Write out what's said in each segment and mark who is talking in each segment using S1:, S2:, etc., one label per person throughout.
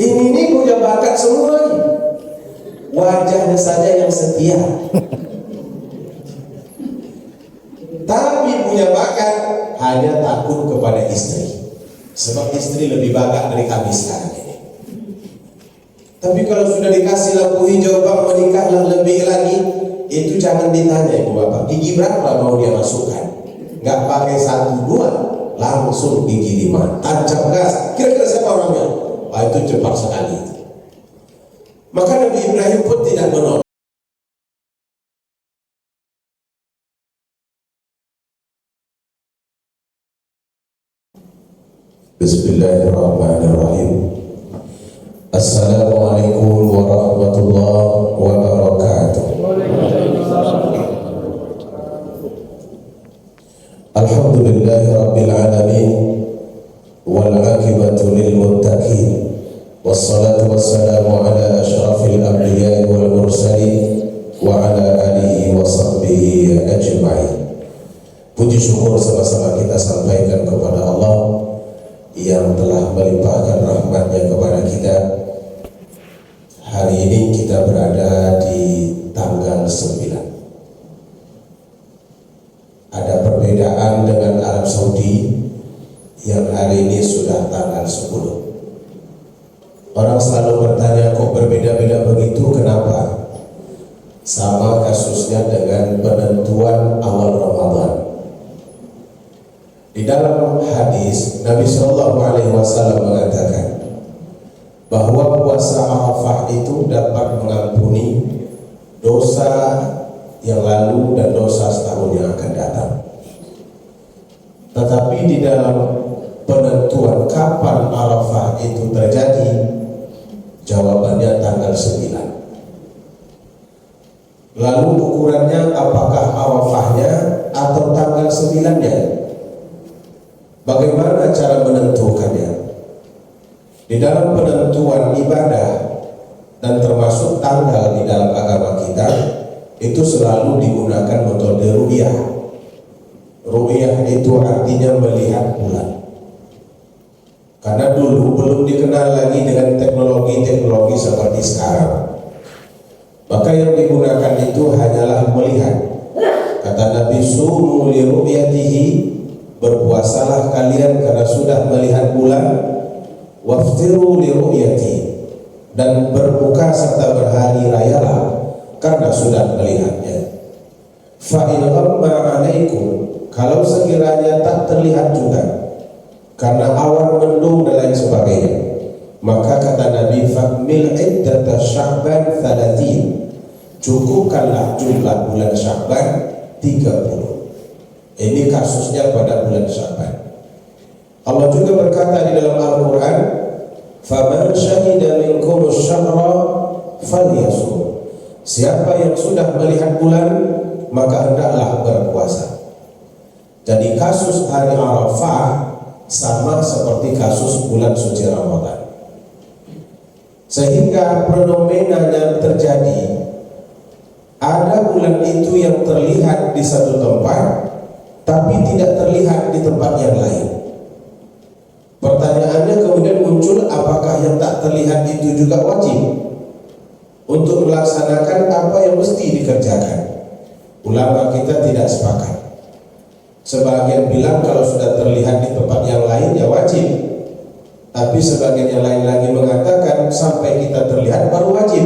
S1: Ini punya bakat semua nih. Wajahnya saja yang setia. Tapi punya bakat hanya takut kepada istri. Sebab istri lebih bakat dari kami sekarang ini. Tapi kalau sudah dikasih lampu hijau bang menikahlah lebih lagi, itu jangan ditanya ibu bapak. Gigi berapa mau dia masukkan? Nggak pakai 1, 2, langsung gigi 5. Tancap gas. Kira-kira siapa orangnya? Wah, itu cepat sekali. Maka Nabi Ibrahim pun tidak menolak. Bismillahirrahmanirrahim. Assalamualaikum warahmatullahi wabarakatuh. Alhamdulillahi rabbil alamin, wal aqibatu lil muttaqin, wassalatu wassalamu ala asyrafil anbiya'i wal mursalin wa ala alihi wa sahbihi ajma'in. Puji syukur sama-sama kita sampaikan kepada Allah yang telah melimpahkan rahmatnya kepada kita. Hari ini kita berada di tanggal 9. Ada perbedaan dengan Arab Saudi yang hari ini sudah tanggal 10. Orang selalu bertanya, kok berbeda-beda begitu, kenapa? Sama kasusnya dengan penentuan awal Ramadan. Di dalam hadis Nabi Shallallahu Alaihi Wasallam mengatakan bahwa puasa Arafah itu dapat mengampuni dosa yang lalu dan dosa setahun yang akan datang. Tetapi di dalam penentuan kapan Arafah itu terjadi, jawabannya tanggal 9. Lalu ukurannya apakah Arafahnya atau tanggal 9-nya? Bagaimana cara menentukannya? Di dalam penentuan ibadah dan termasuk tanggal di dalam agama kita, itu selalu digunakan metode ru'yah. Ru'yah itu artinya melihat bulan. Karena dulu belum dikenal lagi dengan teknologi-teknologi seperti sekarang. Maka yang digunakan itu hanyalah melihat. Kata Nabi, sumu li ru'yatihi, berpuasalah kalian karena sudah melihat bulan, waftiru li ru'yati, dan berbuka serta berhari rayalah karena sudah melihatnya. Fa in ghamma alaikum, kalau sekiranya tak terlihat juga karena awan mendung dan lain sebagainya, maka kata Nabi, fakmil iddata Sya'ban 30, cukupkanlah jumlah bulan Sya'ban 30. Ini kasusnya pada bulan Sya'ban. Allah juga berkata di dalam Al-Quran, faman syahida minkumus syahra falyasum, siapa yang sudah melihat bulan maka hendaklah berpuasa. Jadi kasus hari Arafah sama seperti kasus bulan suci Ramadan. Sehingga fenomenanya terjadi, ada bulan itu yang terlihat di satu tempat tapi tidak terlihat di tempat yang lain. Pertanyaannya kemudian muncul, apakah yang tak terlihat itu juga wajib untuk melaksanakan apa yang mesti dikerjakan? Ulama kita tidak sepakat. Sebagian bilang kalau sudah terlihat di tempat yang lain ya wajib, tapi sebagian yang lain lagi mengatakan sampai kita terlihat baru wajib.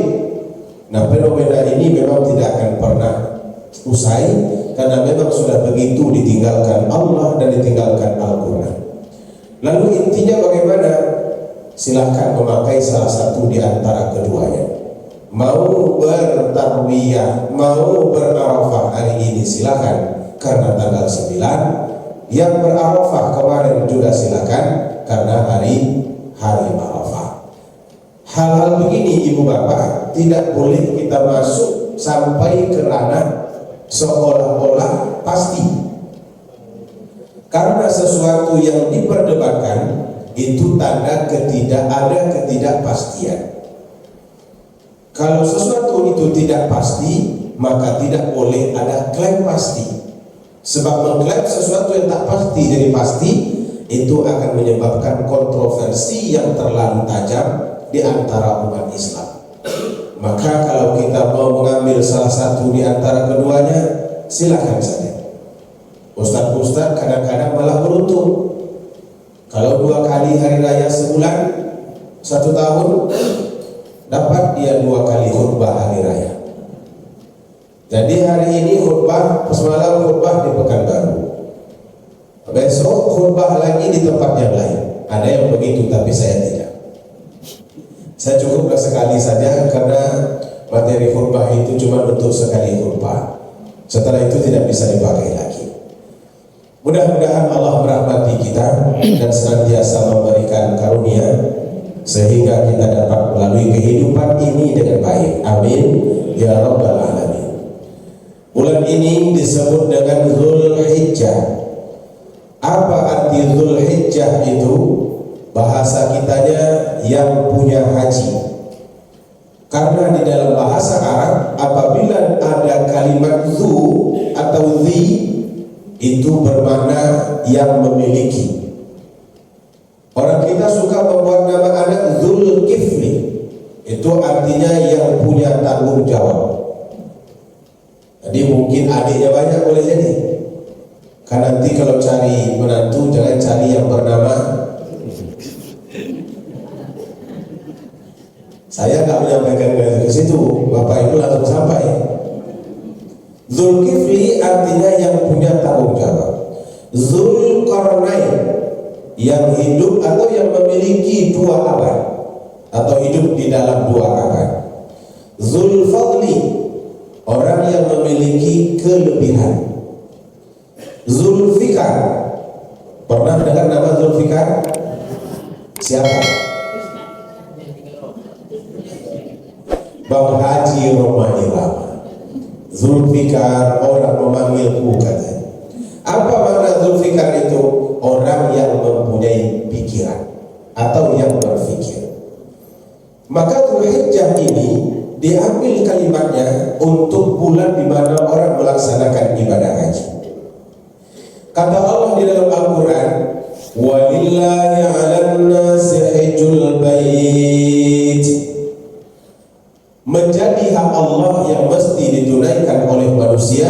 S1: Nah, fenomena ini memang tidak akan pernah usai, karena memang sudah begitu ditinggalkan Allah dan ditinggalkan Al-Quran. Lalu intinya bagaimana? Silahkan memakai salah satu di antara keduanya. Mau bertarwiyah, mau berarafah hari ini silahkan karena tanggal 9. Yang berarafah kemarin juga silahkan karena hari Arafah. Hal-hal begini ibu bapak tidak boleh kita masuk sampai ke ranah seolah-olah pasti, karena sesuatu yang diperdebatkan itu tanda ketidakpastian. Kalau sesuatu itu tidak pasti, maka tidak boleh ada klaim pasti. Sebab mengklaim sesuatu yang tak pasti jadi pasti, itu akan menyebabkan kontroversi yang terlalu tajam di antara umat Islam. Maka kalau kita mau mengambil salah satu di antara keduanya, silakan saja. Ustaz-ustaz kadang-kadang malah beruntung. Kalau 2 kali hari raya sebulan, 1 tahun, dapat dia 2 kali khutbah hari raya. Jadi hari ini khutbah, semalam khutbah di Pekanbaru, besok khutbah lagi di tempat yang lain. Ada yang begitu, tapi saya tidak. Saya cukup sekali saja, karena materi khutbah itu cuma untuk sekali khutbah. Setelah itu tidak bisa dipakai lagi. Mudah-mudahan Allah merahmati kita dan senantiasa memberikan karunia sehingga kita dapat melalui kehidupan ini dengan baik. Amin ya rabbal alamin. Bulan ini disebut dengan Zulhijjah. Apa arti Zulhijjah itu? Bahasa kitanya yang punya haji. Karena di dalam bahasa Arab apabila ada kalimat zu atau zi, itu bermakna yang memiliki. Orang kita suka membuat nama anak Zulkifli, itu artinya yang punya tanggung jawab. Jadi mungkin adiknya banyak boleh jadi. Kan nanti kalau cari menantu jangan cari yang bernama. Saya nggak menyampaikan ke situ, Bapak Ibu langsung sampai. Zulkifli artinya yang punya tanggung jawab. Zulkarnain yang hidup atau yang memiliki 2 abad atau hidup di dalam 2 abad. Zulfadli orang yang memiliki kelebihan. Zulfikar, pernah dengar nama Zulfikar? Siapa? Bang Haji Roma Irama. Zulfikar, orang memanggilku katanya. Apa makna Zulfikar itu? Orang yang mempunyai pikiran atau yang berpikir. Maka Zulhijjah ini diambil kalimatnya untuk bulan di mana orang melaksanakan ibadah haji. Kata Allah di dalam Al-Quran, walillahi 'alan nasi hajjul bait. Menjadi hak Allah yang mesti ditunaikan oleh manusia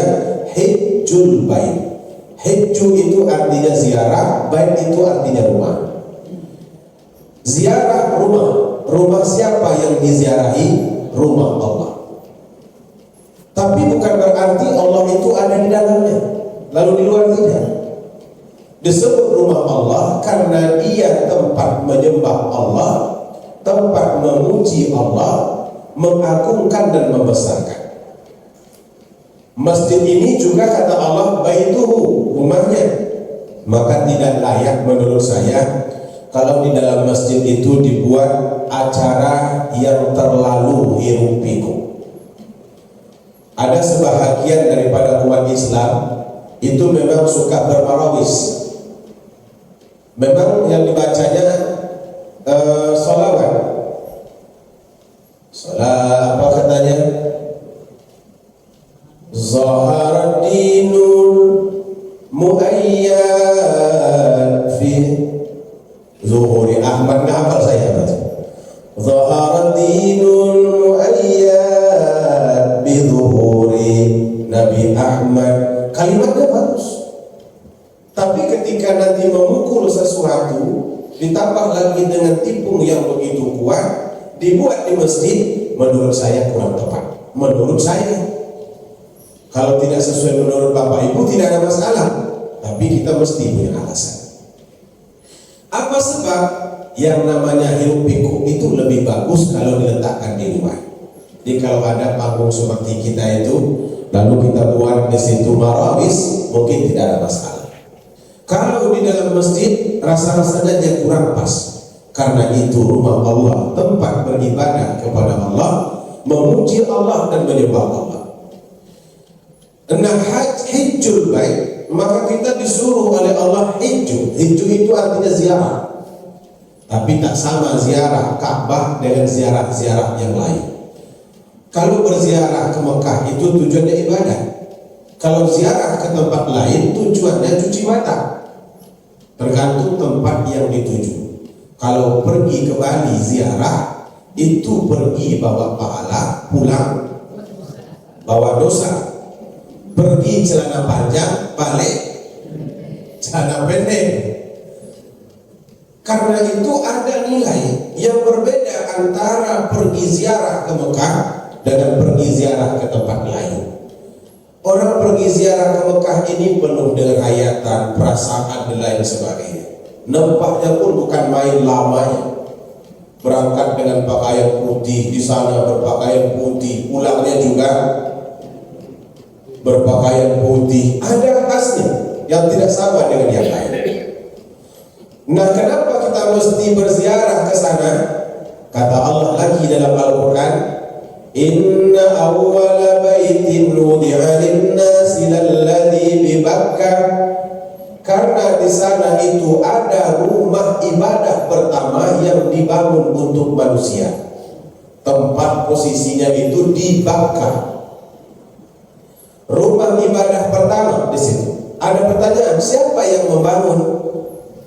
S1: hajjul bait. Hajju itu artinya ziarah, bait itu artinya rumah. Ziarah rumah. Rumah siapa yang diziarahi? Rumah Allah. Tapi bukan berarti Allah itu ada di dalamnya, lalu di luar tidak. Disebut rumah Allah karena dia tempat menyembah Allah, tempat memuji Allah, mengagungkan dan membesarkan. Masjid ini juga kata Allah baituhu, rumahnya. Maka tidak layak menurut saya kalau di dalam masjid itu dibuat acara yang terlalu hiruk pikuk. Ada sebahagian daripada umat Islam itu memang suka bermarawis. Memang yang dibacanya sholawat. Apa katanya? Zahara dinul muayyad fi zuhuri Ahmad, nggak hafal saya baca. Zahara dinul muayyad bi zuhuri Nabi Ahmad. Kalimatnya bagus. Tapi ketika nanti memukul sesuatu, ditambah lagi dengan tipung yang begitu kuat, dibuat di masjid, menurut saya kurang tepat. Menurut saya, kalau tidak sesuai menurut Bapak Ibu tidak ada masalah, tapi kita mesti punya alasan. Apa sebab? Yang namanya hiruk pikuk itu lebih bagus kalau diletakkan di luar. Jadi kalau ada panggung seperti kita itu, lalu kita buat di situ marawis, mungkin tidak ada masalah. Kalau di dalam masjid rasa-rasanya dia kurang pas, karena itu rumah Allah, tempat beribadah kepada Allah, memuji Allah dan menyembah Allah. Nah, hajjul bait, maka kita disuruh oleh Allah hijju. Hijju itu artinya ziarah, tapi tak sama ziarah Ka'bah dengan ziarah-ziarah yang lain. Kalau berziarah ke Mekah itu tujuannya ibadah. Kalau ziarah ke tempat lain tujuannya cuci mata. Tergantung tempat yang dituju. Kalau pergi ke Bali ziarah, itu pergi bawa pahala, pulang bawa dosa. Pergi celana panjang, balik celana pendek. Karena itu ada nilai yang berbeda antara pergi ziarah ke Mekah dengan pergi ziarah ke tempat lain. Orang pergi ziarah ke Mekah ini penuh dengan hayatan, perasaan dan lain sebagainya. Nampaknya pun bukan main lamanya. Berangkat dengan pakaian putih, di sana berpakaian putih, pulangnya juga berpakaian putih. Ada khasnya yang tidak sama dengan yang lain. Nah, kenapa kita mesti berziarah ke sana? Kata Allah lagi dalam Al-Quran, Inna awwala baitin wudi'a lin-nasi lalladzi bi Bakkah. Karena di sana itu ada rumah ibadah pertama yang dibangun untuk manusia. Tempat posisinya itu di Bakkah. Rumah ibadah pertama di situ. Ada pertanyaan, siapa yang membangun?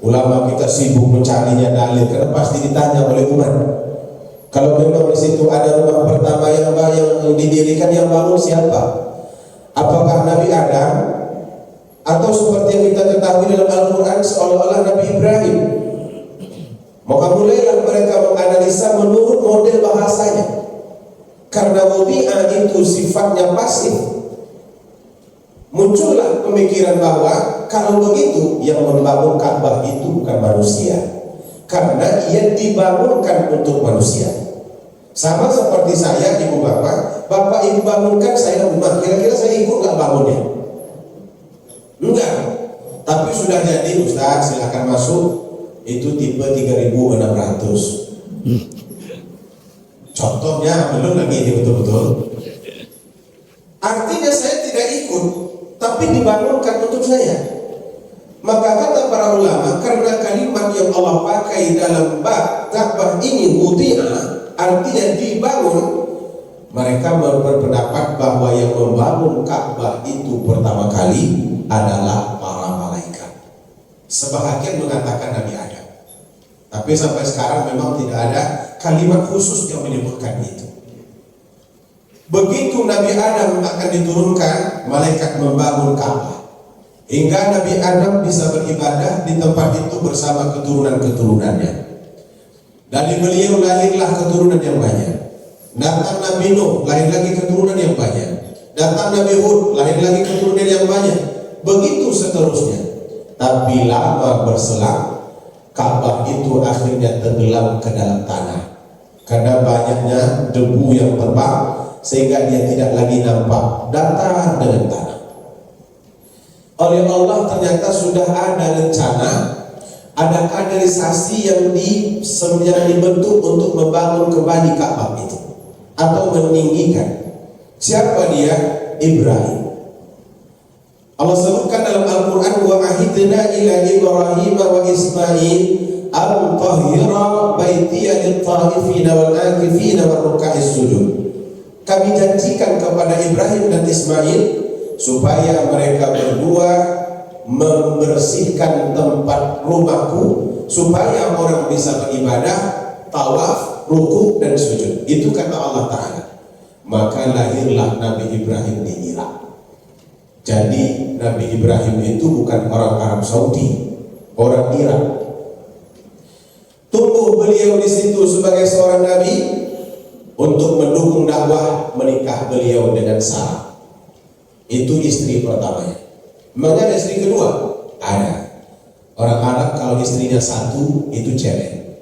S1: Ulama kita sibuk mencarinya dalil, karena pasti ditanya oleh umat. Kalau memang di situ ada rumah pertama yang didirikan, yang bangun siapa? Apakah Nabi Adam? Atau seperti yang kita ketahui dalam Al-Quran seolah-olah Nabi Ibrahim? Maka mulailah mereka menganalisa menurut model bahasanya. Karena wudi'a itu sifatnya pasif. Muncullah pemikiran bahwa kalau begitu yang membangun Ka'bah itu bukan manusia, karena ia dibangunkan untuk manusia. Sama seperti saya, ibu bapak ibu bangunkan saya rumah, kira-kira saya ikut nggak bangunnya? Enggak. Tapi sudah jadi, Ustaz, silakan masuk. Itu tipe 3600. Contohnya belum lagi ini betul-betul. Artinya saya tidak ikut, tapi dibangunkan untuk saya. Maka kata para ulama, karena kalimat yang Allah pakai dalam bab Ka'bah ini wudi'a, artinya dibangun, mereka berpendapat bahwa yang membangun Ka'bah itu pertama kali adalah para malaikat. Sebahagian mengatakan Nabi Adam, tapi sampai sekarang memang tidak ada kalimat khusus yang menyebutkan itu. Begitu Nabi Adam akan diturunkan, malaikat membangun Ka'bah, hingga Nabi Adam bisa beribadah di tempat itu bersama keturunan-keturunannya. Dari beliau lahirlah keturunan yang banyak. Datang Nabi Nuh, lahir lagi keturunan yang banyak. Datang Nabi Hud, lahir lagi keturunan yang banyak. Begitu seterusnya. Tapi lama berselang, Ka'bah itu akhirnya tenggelam ke dalam tanah karena banyaknya debu yang terbang, sehingga dia tidak lagi nampak, datar dengan tanah. Oleh Allah ternyata sudah ada rencana, ada kaderisasi yang dibentuk untuk membangun kembali Ka'bah itu atau meninggikan. Siapa dia? Ibrahim. Allah sebutkan dalam Al-Quran, wa ahidna ila Ibrahim wa Ismail an tahhira baitiya lit-ta'ifina wal-akifina war-ruka'is sujud. Kami janjikan kepada Ibrahim dan Ismail supaya mereka berdua membersihkan tempat rumahku, supaya orang bisa beribadah, tawaf, ruku dan sujud. Itu kata Allah Ta'ala. Maka lahirlah Nabi Ibrahim di Irak. Jadi Nabi Ibrahim itu bukan orang Arab Saudi, orang Irak. Tumbuh beliau di situ sebagai seorang nabi untuk mendukung dakwah, menikah beliau dengan Sarah. Itu istri pertamanya. Memang ada istri kedua? Ada. Orang Arab kalau istrinya satu itu cewek.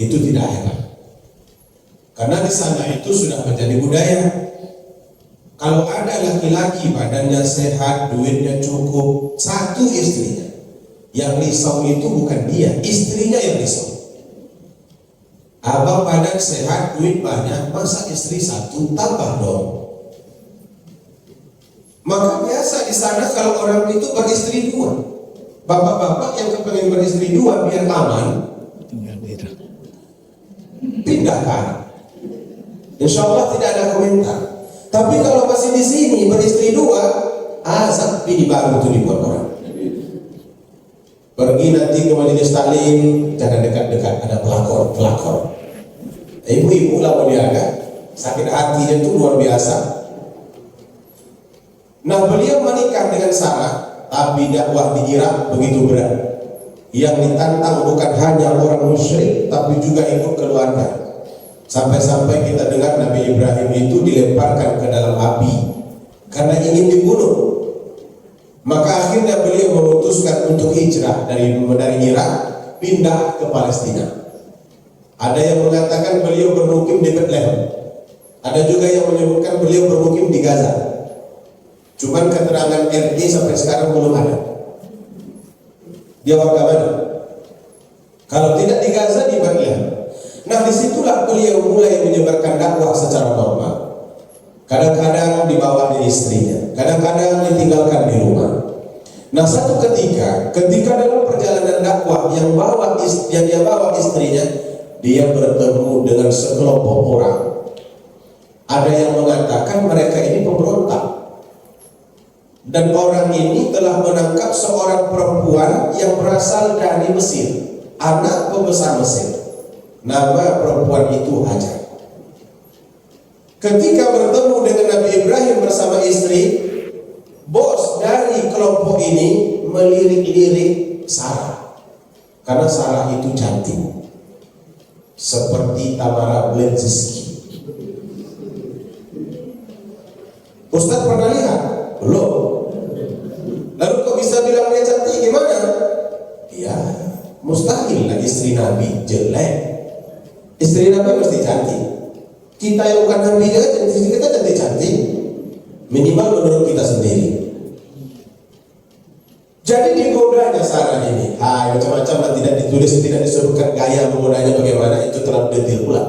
S1: Itu tidak hebat. Karena di sana itu sudah menjadi budaya. Kalau ada laki-laki badannya sehat, duitnya cukup, satu istrinya. Yang risau itu bukan dia, istrinya yang risau. Abang badan sehat, duit banyak, masa istri satu, tambah dong. Maka biasa di sana kalau orang itu beristri dua. Bapak-bapak yang kepengen beristri dua biar aman, pindahkan. Insya Allah tidak ada komentar. Tapi kalau masih di sini beristri dua, azab bini baru itu dibuat orang. Pergi nanti ke majelis taklim, jangan dekat-dekat, ada pelakor. Ibu-ibu lah Muliaga, sakit hatinya itu luar biasa. Nah, beliau menikah dengan Sarah, tapi dakwah di Irak begitu berat. Yang ditantang bukan hanya orang musyrik, tapi juga ikut keluarga. Sampai-sampai kita dengar Nabi Ibrahim itu dilemparkan ke dalam api karena ingin dibunuh. Maka akhirnya beliau memutuskan untuk hijrah dari Irak pindah ke Palestina. Ada yang mengatakan beliau bermukim di Bethlehem. Ada juga yang menyebutkan beliau bermukim di Gaza. Cuman keterangan RT sampai sekarang belum ada. Dia warga mana? Kalau tidak di Gaza, di Bethlehem. Nah, disitulah beliau mulai menyebarkan dakwah secara normal. Kadang-kadang dibawa di istrinya, kadang-kadang ditinggalkan di rumah. Nah, satu ketika dalam perjalanan dakwah yang dia bawa istrinya, dia bertemu dengan sekelompok orang. Ada yang mengatakan mereka ini pemberontak. Dan orang ini telah menangkap seorang perempuan yang berasal dari Mesir, anak pembesar Mesir. Nama perempuan itu Hajar. Ketika bertemu dengan Nabi Ibrahim bersama istri, bos dari kelompok ini melirik-lirik Sarah, karena Sarah itu cantik seperti Tamara Blenzski. Ustaz pernah lihat? Belum. Lalu kok bisa bilang dia cantik? Gimana? Ya, mustahil lah istri Nabi jelek. Istri Nabi mesti cantik. Kita yang bukan Nabi juga, istri kita cantik-cantik. Minimal menurut kita sendiri. Jadi digodanya Sarah ini. Macam-macam lah, tidak ditulis, tidak disebutkan gaya menggodanya bagaimana, itu terlalu detail pula.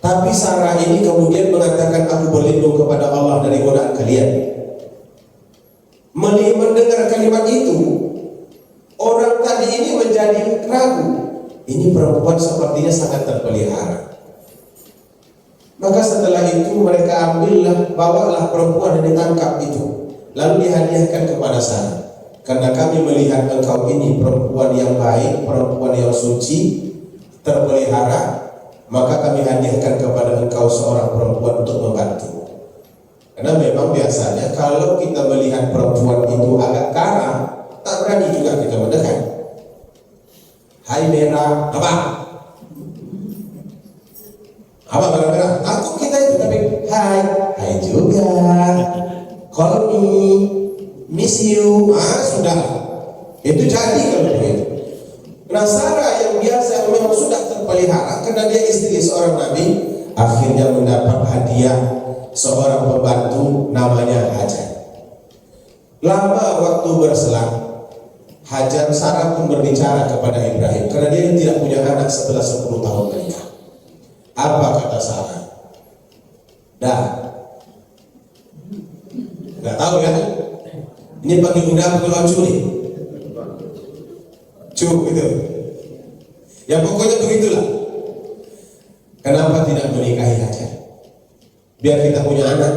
S1: Tapi Sarah ini kemudian mengatakan, aku berlindung kepada Allah dari godaan kalian. Mendengar kalimat itu, orang tadi ini menjadi ragu. Ini perempuan sepertinya sangat terpelihara. Maka setelah itu mereka bawalah perempuan yang ditangkap itu, lalu dihadiahkan kepada Sarah. Karena kami melihat engkau ini perempuan yang baik, perempuan yang suci, terpelihara, maka kami hadiahkan kepada engkau seorang perempuan untuk membantu. Karena memang biasanya kalau kita melihat perempuan itu agak kara, tak berani juga kita mendekat. Hai merah, apa merah-merah? Takut kita itu, tapi hai juga, call me, miss you, sudah. Itu jadi kalau begitu. Nah, Sarah yang biasa memang sudah terpelihara karena dia istri seorang nabi, akhirnya mendapat hadiah seorang pembantu namanya Hajar. Lama waktu berselang, Hajar Sarah pun berbicara kepada Ibrahim karena dia tidak punya anak setelah 10 tahun menikah. Apa kata Sarah? Nggak tahu ya. Ini panggil bunda atau cu nih? Cu gitu. Ya pokoknya begitulah. Kenapa tidak menikahi Hajar? Biar kita punya anak,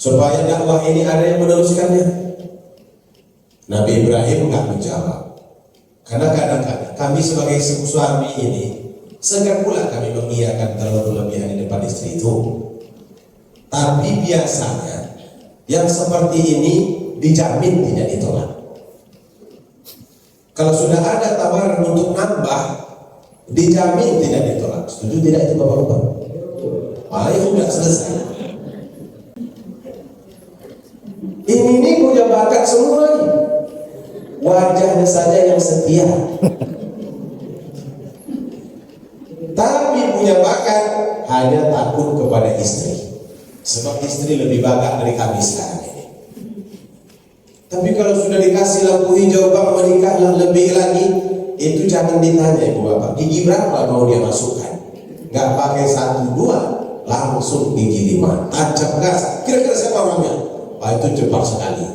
S1: supaya dakwah ini ada yang meneruskannya. Nabi Ibrahim nggak menjawab, karena kadang-kadang kami sebagai suami ini segan pula kami mengiyakan kalau berlebihan di depan istri itu. Tapi biasanya yang seperti ini dijamin tidak ditolak. Kalau sudah ada tawaran untuk nambah, dijamin tidak ditolak. Setuju tidak itu bapak-bapak? Ya sudah selesai. Ini punya bakat semua nih. Wajahnya saja yang setia. Tapi punya bakat, hanya takut kepada istri. Sebab istri lebih bakat dari kami sekarang ini. Tapi kalau sudah dikasih lampu hijau bang menikahlah lebih lagi, itu jangan ditanya ibu bapak, gigi berapa mau dia masukkan. Gak pakai 1, 2, langsung gigi 5, tancap gas. Kira-kira siapa orangnya? Itu cepat sekali.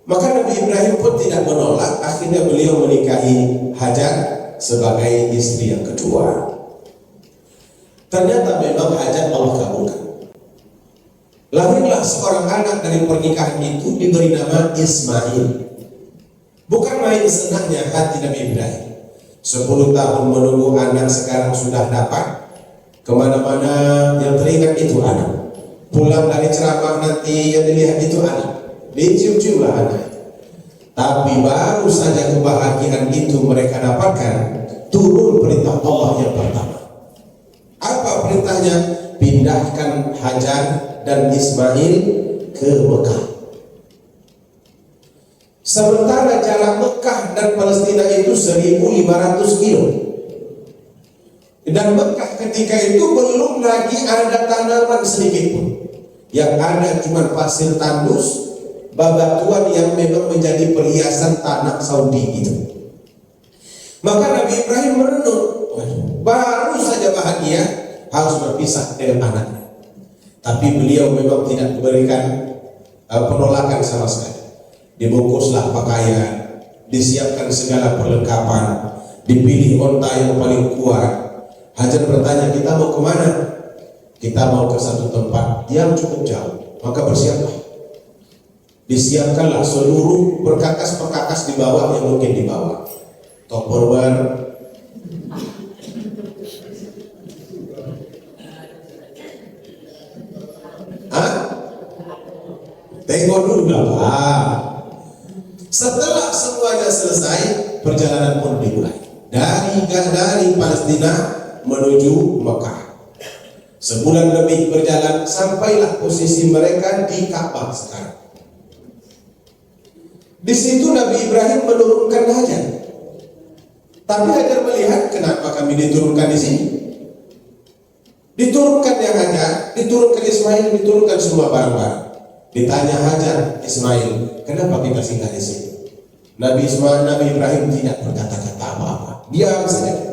S1: Maka Nabi Ibrahim pun tidak menolak. Akhirnya beliau menikahi Hajar sebagai istri yang kedua. Ternyata memang Hajar Allah kabulkan. Lahirlah seorang anak dari pernikahan itu, diberi nama Ismail. Bukan main senangnya hati Nabi Ibrahim. 10 tahun menunggu anak, sekarang sudah dapat. Kemana-mana yang teringat itu anak. Pulang dari ceramah nanti yang dilihat itu anak. Dicium-ciumlah anak. Tapi baru saja kebahagiaan itu mereka dapatkan, turun perintah Allah yang pertama. Apa perintahnya? Pindahkan Hajar dan Ismail ke Mekah. Sementara jarak Mekah dan Palestina itu 1.500 kilo. Dan Mekah ketika itu belum lagi ada tanaman sedikit pun. Yang ada cuma pasir tandus, bebatuan yang memang menjadi perhiasan tanah Saudi itu. Maka Nabi Ibrahim merenung, baru saja bahagia harus berpisah dengan anaknya. Tapi beliau memang tidak memberikan penolakan sama sekali. Dibungkuslah pakaian, disiapkan segala perlengkapan, dipilih onta yang paling kuat. Hajar bertanya, kita mau kemana? Kita mau ke satu tempat yang cukup jauh. Maka bersiaplah. Disiapkanlah seluruh perkakas-perkakas di bawah yang mungkin dibawa. Tupperware, tengok dulu lah. Setelah semuanya selesai, perjalanan pun dimulai dari Palestina menuju Mekah. Sebulan lebih berjalan, sampailah posisi mereka di Ka'bah sekarang. Di situ Nabi Ibrahim menurunkan Hajar. Tapi Hajar melihat, kenapa kami diturunkan di sini? Diturunkan yang Hajar, diturunkan Ismail, diturunkan semua barang-barang. Ditanya Hajar, Ismail, kenapa kita singgah di sini? Nabi Ibrahim tidak berkata-kata apa-apa, diam saja.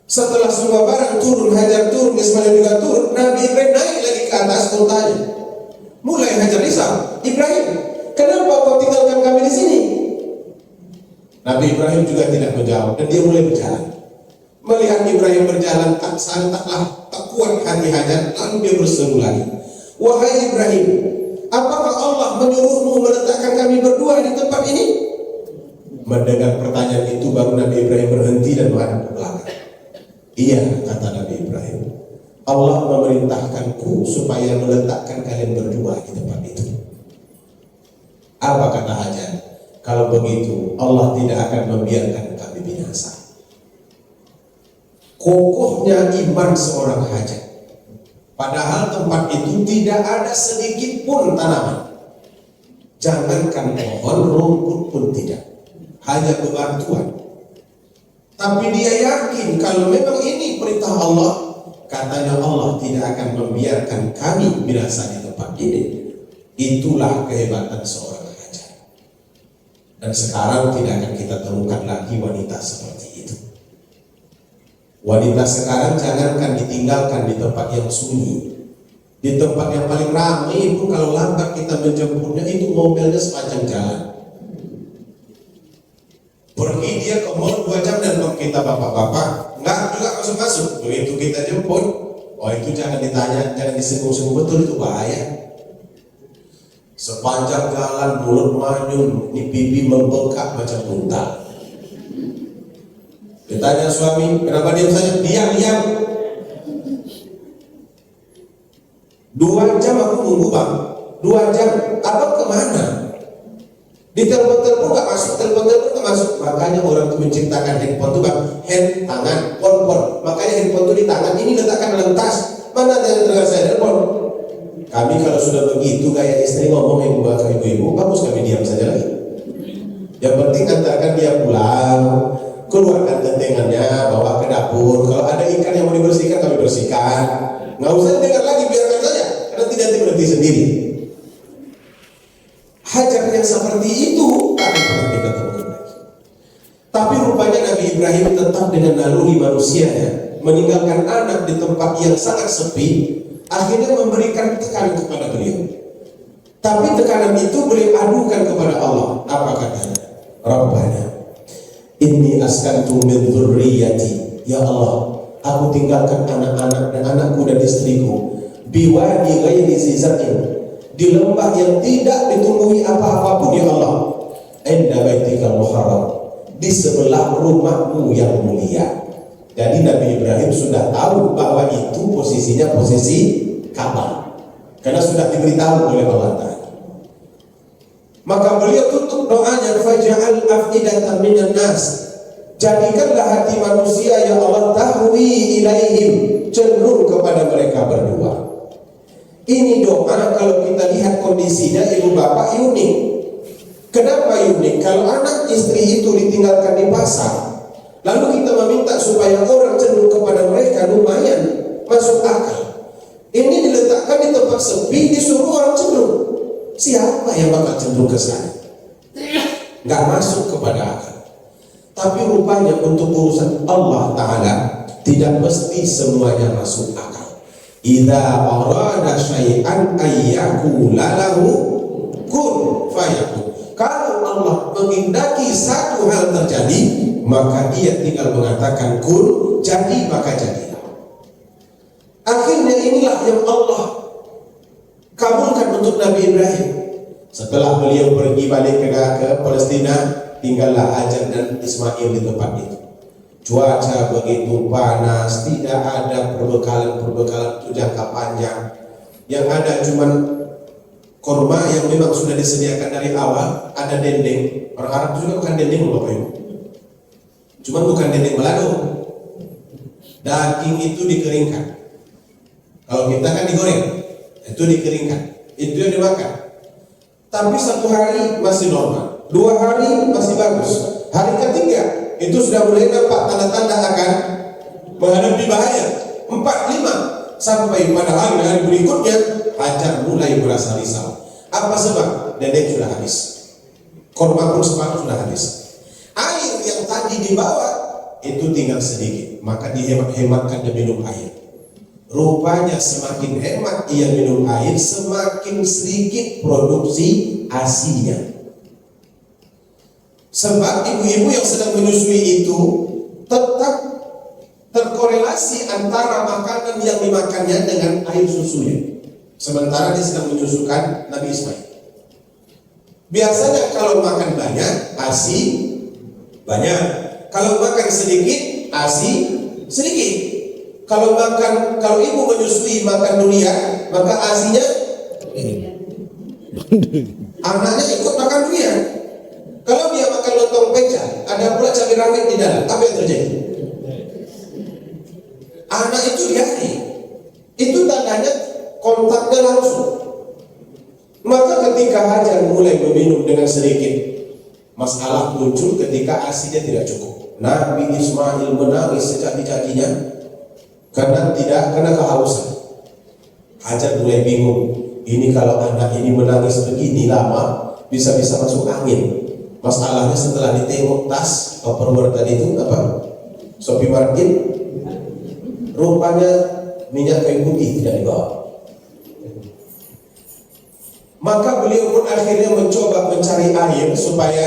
S1: Setelah semua barang turun, Hajar turun, Ismail juga turun, Nabi Ibrahim naik lagi ke atas untanya. Mulai Hajar risau, Ibrahim, kenapa kau tinggalkan kami di sini? Nabi Ibrahim juga tidak menjawab dan dia mulai berjalan. Melihat Ibrahim berjalan, taklah tak kuat hati Hajar, lalu dia berseru lagi, wahai Ibrahim, apakah Allah menyuruhmu meletakkan kami berdua di tempat ini? Mendengar pertanyaan itu baru Nabi Ibrahim berhenti dan menghadap ke belakang. Iya, kata Nabi Ibrahim, Allah memerintahkanku supaya meletakkan kalian berdua di tempat itu. Apa kata Hajar? Kalau begitu Allah tidak akan membiarkan kami binasa. Kokohnya iman seorang Hajar. Padahal tempat itu tidak ada sedikit pun tanaman. Jangankan pohon, rumput pun tidak. Hanya bebatuan. Tapi dia yakin kalau memang ini perintah Allah, katanya Allah tidak akan membiarkan kami binasa di tempat ini. Itulah kehebatan seorang Hajar. Dan sekarang tidak akan kita temukan lagi wanita seperti itu. Wanita sekarang jangankan ditinggalkan di tempat yang sunyi, di tempat yang paling ramai itu kalau lambat kita menjemputnya itu mobilnya sepanjang jalan. Pergi dia ke mall 2 jam dan kita bapak-bapak nggak juga masuk-masuk. Begitu kita jemput, oh itu jangan ditanya, jangan disinggung-singgung, betul itu bahaya. Sepanjang jalan mulut manyun, ini pipi membengkak macam buntal. Ditanya suami, kenapa diam saja? Diam. 2 jam aku nunggu bang, 2 jam, abang kemana? Di telepon gak masuk, telepon gak masuk. Makanya orang itu menciptakan handphone itu bang, hand, tangan, pon. Makanya handphone itu di tangan, ini letakkan dalam tas. Mana yang dengar saya telepon? Kami kalau sudah begitu gaya istri ngomong yang membawa ke ibu-ibu, bagus kami diam saja lagi. Yang penting antarkan dia pulang, keluarkan gentengannya, bawa ke dapur. Kalau ada ikan yang mau dibersihkan, kami bersihkan. Nggak usah dengar lagi, biarkan saja, karena tidak berhenti sendiri. Hajar yang seperti itu akan pernah kita temukan lagi. Tapi rupanya Nabi Ibrahim tetap dengan naluri manusianya, meninggalkan anak di tempat yang sangat sepi, akhirnya memberikan tekanan kepada beliau. Tapi tekanan itu beliau adukan kepada Allah. Apa katanya? Rabbana inni askantu min dzurriyyati, ya Allah, aku tinggalkan anak-anak dan anakku dan istriku biwadi ghairi zizatin, di lembah yang tidak ditumbuhi apa-apa pun ya Allah, inda baitikal muharram, di sebelah rumahmu yang mulia. Jadi Nabi Ibrahim sudah tahu bahwa itu posisinya posisi Ka'bah, karena sudah diberitahu oleh Allah Ta'ala. Maka beliau tutup doanya, faj'al af'idatan minan nas, jadikanlah hati manusia yang Allah tahwi ilaihim, cenderung kepada mereka berdua. Ini doa kalau kita lihat kondisinya ibu bapak unik. Kenapa unik? Kalau anak istri itu ditinggalkan di pasar, lalu kita meminta supaya orang cenderung kepada mereka, lumayan masuk akal. Ini diletakkan di tempat sepi, disuruh orang cenderung. Siapa yang bakal cenderung ke sana? Nggak masuk kepada akal. Tapi rupanya untuk urusan Allah Ta'ala tidak mesti semuanya masuk akal. Idza arada syai'an ayyakula lahu kun fayakun. Kalau Allah menghendaki satu hal terjadi, maka dia tinggal mengatakan kun, jadi maka jadilah. Akhirnya inilah yang Allah kabulkan untuk Nabi Ibrahim. Setelah beliau pergi balik ke Palestina, tinggallah Hajar dan Ismail di tempat itu. Cuaca begitu panas, tidak ada perbekalan untuk jangka panjang. Yang ada cuman korma yang memang sudah disediakan dari awal, ada dendeng. Orang Arab juga bukan dendeng, Bapak Ibu. Cuman bukan dendeng balado. Daging itu dikeringkan. Kalau kita kan digoreng, itu dikeringkan, itu yang dimakan. Tapi satu hari masih normal, 2 hari masih bagus, hari ketiga itu sudah mulai nampak tanda-tanda akan menghadapi bahaya. 4, 5 sampai pada hari berikutnya Hajar mulai merasa risau. Apa sebab? Dendeng sudah habis, korma pun separuh sudah habis. Air yang tadi dibawa itu tinggal sedikit, maka dihemat-hematkan dia minum air. Rupanya semakin hemat ia minum air, semakin sedikit produksi ASI-nya. Sebab ibu-ibu yang sedang menyusui itu tetap terkorelasi antara makanan yang dimakannya dengan air susunya. Sementara dia sedang menyusukan Nabi Ismail. Biasanya kalau makan banyak, ASI banyak. Kalau makan sedikit, ASI sedikit. Kalau ibu menyusui makan durian, maka ASI-nya anaknya ikut makan durian. Kalau dia makan lontong peca, ada pula cabai rawit di dalam, apa yang terjadi? Anak itu diare. Itu tandanya kontaknya langsung. Maka ketika Hajar mulai meminum dengan sedikit, masalah muncul ketika ASI-nya tidak cukup. Nabi Ismail menangis secaki-cakinya karena kehausan. Hajar mulai bingung. Ini kalau anak ini menangis begini lama, bisa-bisa masuk angin. Masalahnya setelah ditengok tas Tupperware tadi itu apa? Shopee Market, rupanya minyak kayu putih tidak dibawa. Maka beliau pun akhirnya mencoba mencari air supaya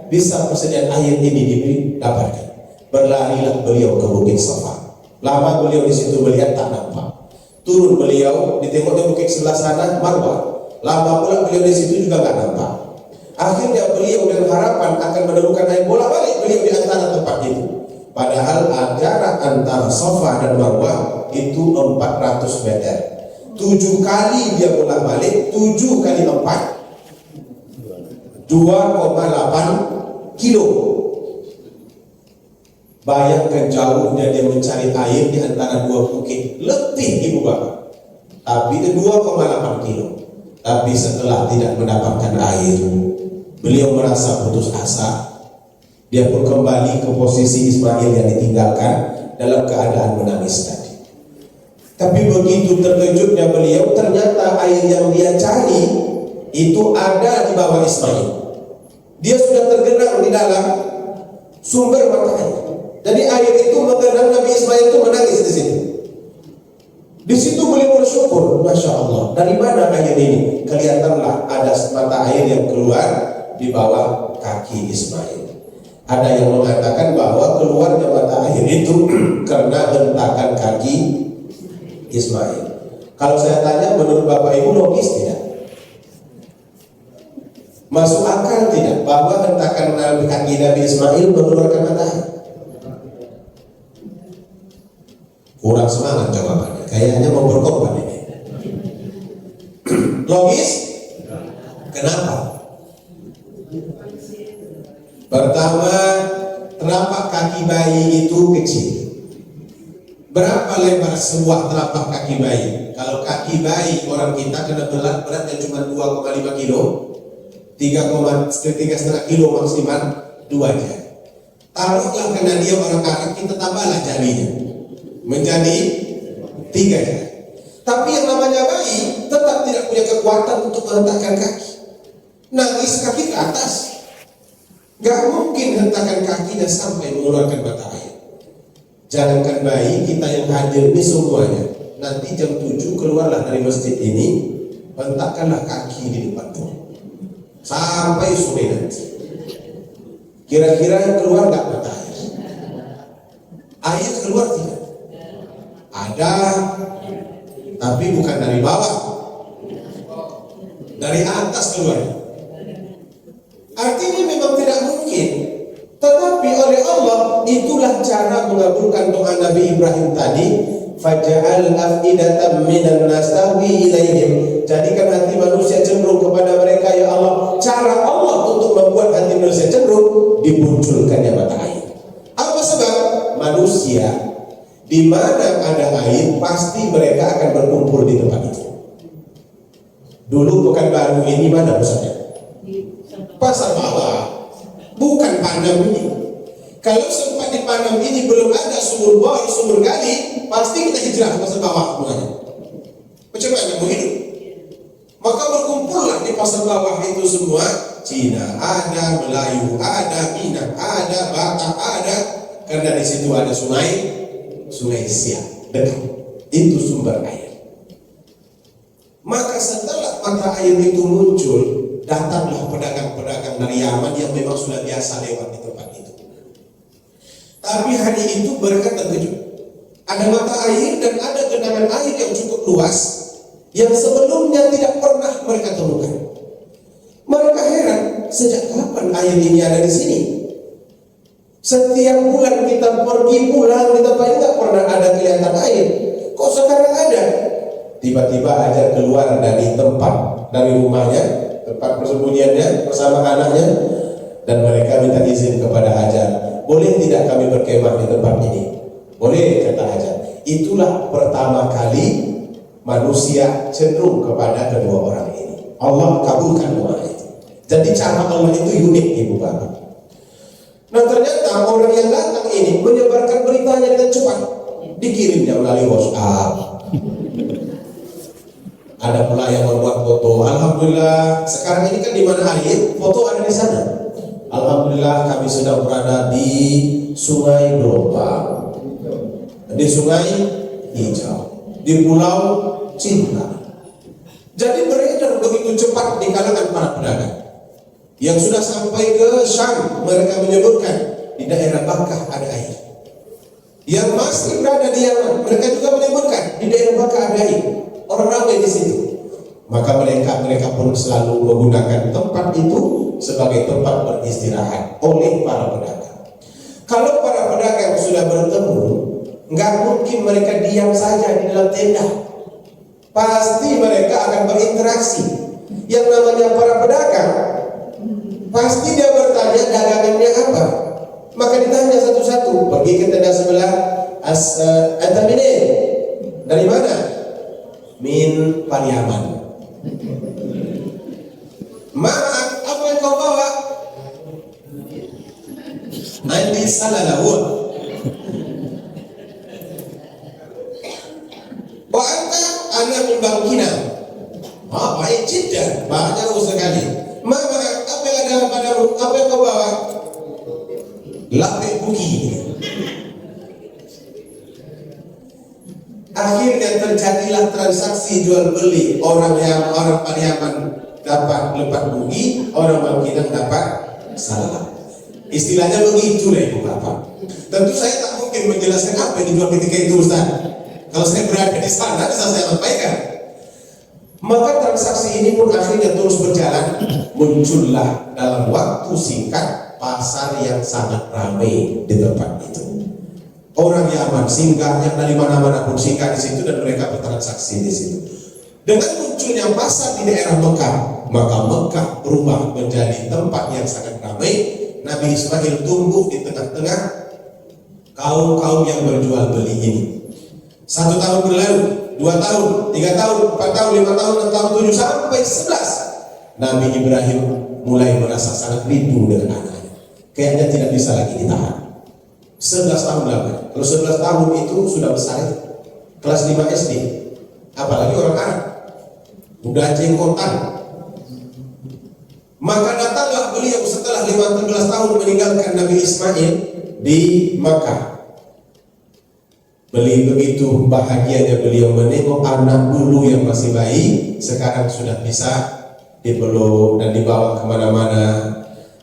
S1: bisa persediaan air ini didapatkan. Berlarilah beliau ke Bukit Safa. Lama beliau di situ melihat tak nampak. Turun beliau, ditengoknya bukit sebelah sana, Marwah. Lama pula beliau di situ juga nggak nampak. Akhirnya beliau dengan harapan akan menemukan air, bolak-balik beliau di antara tempat itu. Padahal jarak antara Safa dan Marwah itu 400 meter. 7 kali dia bolak-balik, 7 kali 4, 2,8 kilo. Bayangkan jauhnya dia mencari air di antara 2 bukit. Letih ibu bapak. Tapi itu 2,8 kilo. Tapi setelah tidak mendapatkan air, beliau merasa putus asa. Dia pun kembali ke posisi Ismail yang ditinggalkan dalam keadaan menangis tadi. Tapi begitu terkejutnya beliau, ternyata air yang dia cari itu ada di bawah Ismail. Dia sudah tergenang di dalam sumber mata air. Jadi air itu menggenang, Nabi Ismail itu menangis di situ. Di situ beliau bersyukur, Masya Allah. Dari mana air ini? Kelihatanlah ada mata air yang keluar di bawah kaki Ismail. Ada yang mengatakan bahwa keluarnya mata air itu karena hentakan kaki Ismail. Kalau saya tanya, menurut Bapak Ibu logis tidak? Masuk akal tidak bahwa hentakan kaki Nabi Ismail mengeluarkan matahari? Kurang semangat jawabannya, kayaknya mau berkorban ini. Logis? Kenapa? Pertama, telapak kaki bayi itu kecil. Berapa lebar sebuah telapak kaki bayi? Kalau kaki bayi orang kita kena beratnya cuma 2,5 kilo, 3,5 kilo maksimal, 2 jari. Taruhlah kena dia orang Arab, kita tambahlah jarinya menjadi 3 jari. Tapi yang namanya bayi tetap tidak punya kekuatan untuk menghentakkan kaki. Nangis kaki ke atas, gak mungkin hentakan kakinya sampai mengeluarkan mata air. Jangankan bayi, kita yang hadir ini semuanya, nanti jam 7 keluarlah dari masjid ini, hentakkanlah kaki di depan rumah sampai sore nanti. Kira-kira yang keluar gak mata air? Air keluar tidak? Ada, tapi bukan dari bawah, dari atas keluar. Artinya memang tidak mungkin. Tetapi oleh Allah, itulah cara mengabulkan doa Nabi Ibrahim tadi. Faja'al afidatan minan nas tahwi ilaihim. Jadikan hati manusia cenderung kepada mereka, ya Allah. Cara Allah untuk membuat hati manusia cenderung, dimunculkannya mata air. Apa sebab? Manusia di mana ada air, pasti mereka akan berkumpul di tempat itu. Dulu Pekanbaru ini mana pusatnya? Pasar Bawah, bukan Panam ini. Kalau sempat di Panam ini belum ada sumur bor, sumur gali, pasti kita hijrah ke Pasar Bawah semuanya. Macam mana mau hidup? Maka berkumpullah di Pasar Bawah itu semua. Cina ada, Melayu ada, Minang ada, Batak ada, karena di situ ada Sungai Siak dekat. Itu sumber air. Maka setelah mata air itu muncul, datanglah pedagang-pedagang dari Yaman yang memang sudah biasa lewat di tempat itu. Tapi hari itu mereka terkejut. Ada mata air dan ada genangan air yang cukup luas yang sebelumnya tidak pernah mereka temukan. Mereka heran, sejak kapan air ini ada di sini? Setiap bulan kita pergi pulang di tempat ini tidak pernah ada kelihatan air. Kok sekarang ada? Tiba-tiba Hajar keluar dari tempat, dari rumahnya, tempat persembunyiannya bersama anaknya, dan mereka minta izin kepada Hajar, boleh tidak kami berkemah di tempat ini? Boleh, kata Hajar. Itulah pertama kali manusia cenderung kepada kedua orang ini. Allah kabulkan doa itu. Jadi cara Allah itu unik, ibu bapak. Nah ternyata orang yang datang ini menyebarkan beritanya dengan cepat, dikirimnya melalui WhatsApp. Ada pula yang membuat foto. Alhamdulillah, sekarang ini kan di mana air, foto ada di sana. Alhamdulillah, kami sedang berada di Sungai Gelombang, di Sungai Hijau, di Pulau Cinta. Jadi beredar begitu cepat di kalangan para pedagang. Yang sudah sampai ke Syam, mereka menyebutkan di daerah Bakkah ada air. Yang masih berada di Yaman, mereka juga menyebutkan di daerah Bakkah ada air. Orang ramai di situ. Maka mereka pun selalu menggunakan tempat itu sebagai tempat beristirahat oleh para pedagang. Kalau para pedagang sudah bertemu, nggak mungkin mereka diam saja di dalam tenda. Pasti mereka akan berinteraksi. Yang namanya para pedagang, pasti dia bertanya dagangannya apa. Maka ditanya satu-satu. Pergi ke tenda sebelah. Antamine, dari mana? Min Pariaman. Maaf, apa yang kau bawa? Andi salah lahur. Wa anta ana min Bangkina. Baik Jeddah, banyak jauh sekali. Mama, apa yang ada padamu? Apa yang kau bawa? Lapik buki. Akhirnya terjadilah transaksi jual beli. Orang Pariaman dapat lepat bugi, orang Bangkinang dapat salah. Istilahnya begitu lah ibu bapak. Tentu saya tak mungkin menjelaskan apa yang dijual ketika itu Ustaz. Kalau saya berada di sana bisa saya sampaikan. Maka transaksi ini pun akhirnya terus berjalan. Muncullah dalam waktu singkat pasar yang sangat ramai di tempat itu. Orang Yaman singgahnya dari mana-mana pun singgah di situ dan mereka bertransaksi di situ. Dengan munculnya pasar di daerah Mekah, maka Mekah berubah menjadi tempat yang sangat ramai. Nabi Ismail tumbuh di tengah-tengah kaum-kaum yang berjual beli ini. 1 tahun berlalu, 2 tahun, 3 tahun, 4 tahun, 5 tahun, 6 tahun, 7 sampai 11. Nabi Ibrahim mulai merasa sangat rindu dengan anaknya. Kayaknya tidak bisa lagi ditahan. 11 tahun lamanya. Kalau 11 tahun itu sudah besar ya. Kelas 5 SD. Apalagi orang Arab. Udah jenggotan. Maka datanglah beliau setelah 15 tahun meninggalkan Nabi Ismail di Makkah. Begitu bahagianya beliau menengok anak dulu yang masih bayi, sekarang sudah bisa dipeluk dan dibawa kemana-mana.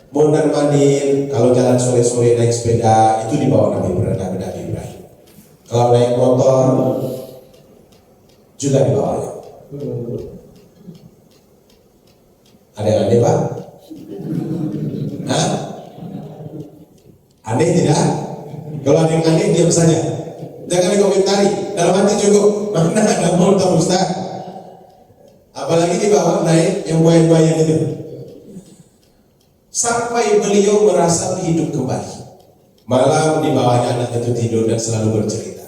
S1: Mondar mandir, kalau jalan sore-sore naik sepeda itu dibawa Nabi Ibrahim. Kalau naik motor juga dibawanya. Ada yang aneh Pak? Hah? Aneh tidak? Kalau ada yang aneh diam saja. Jangan dikomentari. Dalam hati cukup. Mana ada motor Ustaz? Apalagi dibawa naik yang buaya-buaya itu. Sampai beliau merasa hidup kembali. Malam dibawanya anak itu tidur dan selalu bercerita.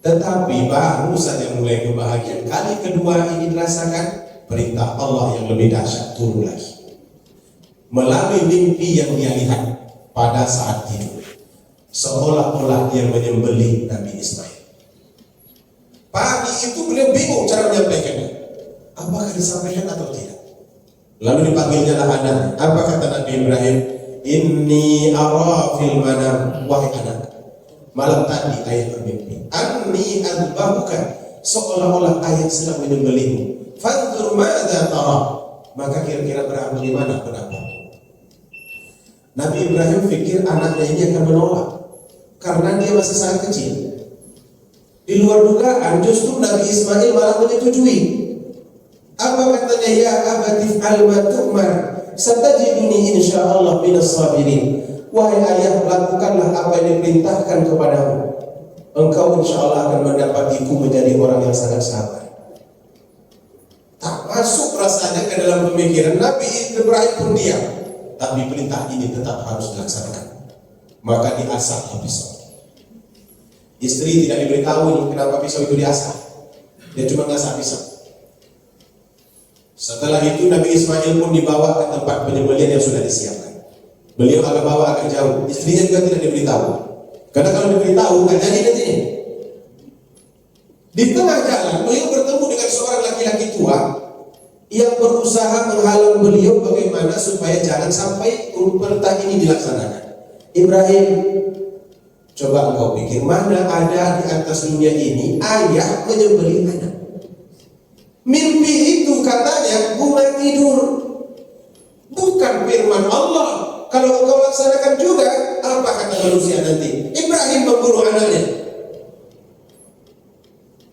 S1: Tetapi baru saja mulai kebahagiaan kali kedua ini dirasakan, perintah Allah yang lebih dahsyat turun lagi. Melalui mimpi yang dia lihat pada saat tidur, seolah-olah dia menyembelih Nabi Ismail. Pagi itu beliau bingung cara menyampaikannya. Apakah disampaikan atau tidak? Lalu dipanggilnya lah anaknya. Apa kata Nabi Ibrahim? Inni ara fil manam, wahai anak. Malam tadi ayah bermimpi. Anni adbahuka, seolah-olah ayah sedang menyembelihmu. Fanzur madza tara. Maka kira-kira bagaimana pendapat? Nabi Ibrahim pikir anaknya ini akan menolak karena dia masih sangat kecil. Di luar dugaan justru Nabi Ismail malah menyetujui. Apa katanya? Ya abati fa'al ma tu'mar, satajiduni insyaallah minas sabirin. Wahai ayah, lakukanlah apa yang diperintahkan kepadamu. Engkau insyaallah akan mendapatiku menjadi orang yang sangat sabar. Tak masuk rasanya ke dalam pemikiran Nabi Ibrahim pun diam. Tapi perintah ini tetap harus dilaksanakan. Maka diasah pisau. Istri tidak diberitahu ini kenapa pisau itu diasah. Dia cuma ngasah pisau. Setelah itu Nabi Ismail pun dibawa ke tempat penyembelihan yang sudah disiapkan. Beliau agak bawa agak jauh. Istrinya juga tidak diberitahu. Karena kalau diberitahu kan jadi nanti. Di tengah jalan beliau bertemu dengan seorang laki-laki tua yang berusaha menghalang beliau bagaimana supaya jangan sampai perintah ini dilaksanakan. Ibrahim, coba engkau pikir, mana ada di atas dunia ini ayah menyembelih anak. Mimpi itu katanya bunga tidur, bukan firman Allah. Kalau engkau laksanakan juga, apa kata manusia nanti? Ibrahim membunuh anaknya.